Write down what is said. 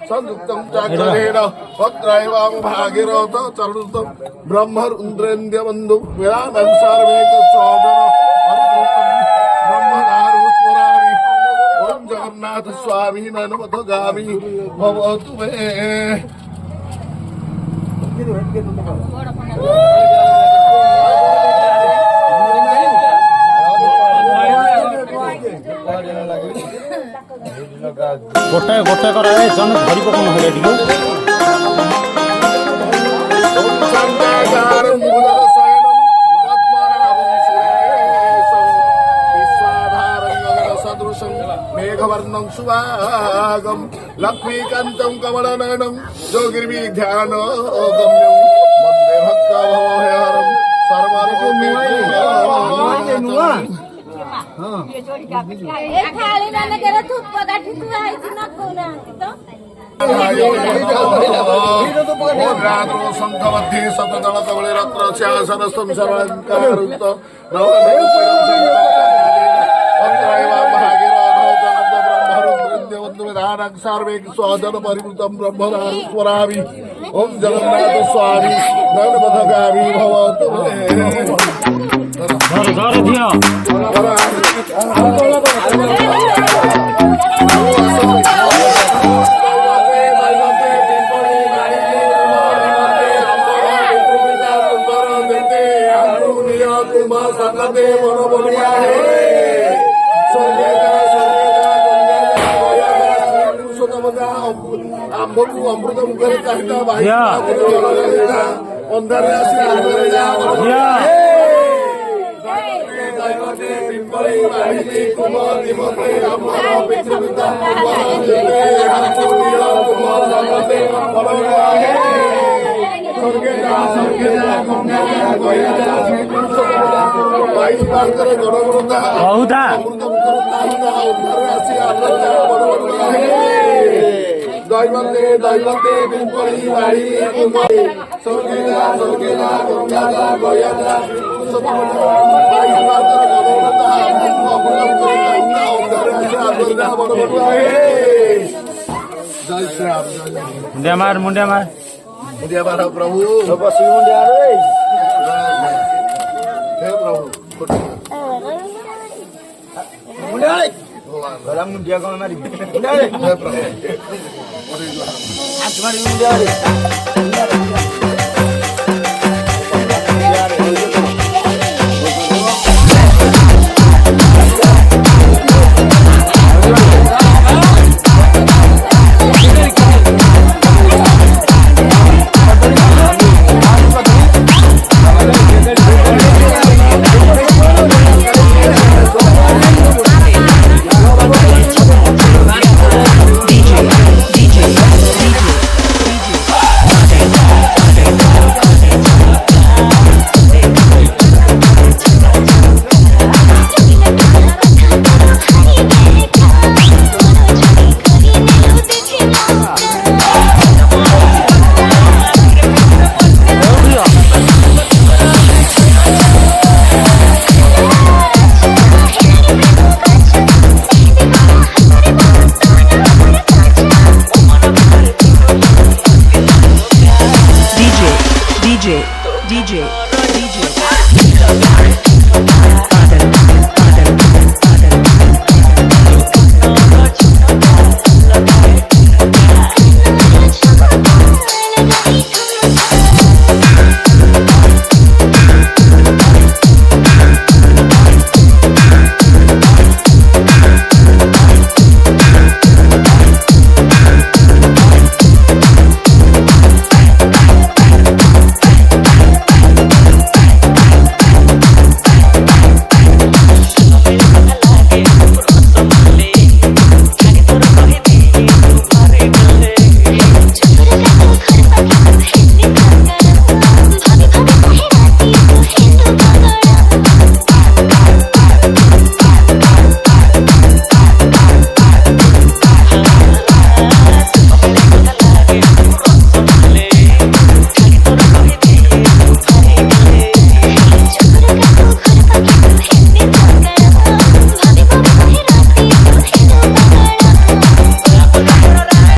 संयुक्तं चाक्रेण वक्त्रैवां भागीरथ चरणुतं ब्रह्मरुद्रेन्द्र बन्धु विरानं सर्वेक सोदर ब्रह्मदारुपुरारि ओम जगन्नाथ स्वामी नयनपथगामी भवतु मे। गोटे गोटे कराए जन धरी पकन हेले दियो मेघवर्णं सुभागं लक्ष्मीकान्तं कमलनयनं योगिर्विध्यानगम्यं वन्दे भक्तभवहरं सर्वार्थ संघबद्धि सतदल कवले रत्न शासनस्थं सर्वालंकारुक्त सर्वेक स्वजन परिवृतं ब्रह्मदारुस्वरामि ओम जगन्नाथ स्वामी नयनपथगामी भवतु मे। अमृत मुखरे कहता भाई अंदर दैवते दैवते पिंपली बाड़ी कुमारी स्वर्गेला स्वर्गेला गंगाला गयाला भाई मातर गणोता अमृतम करता उधर से आदरना बड़बड़ुआ है। जय श्री राम मुंडिया मार प्रभु सब शिव मुंडिया रे हे प्रभु मुंडिया बड़ा मुंडिया को मारी मुंडिया रे हे प्रभु आज मारी मुंडिया रे DJ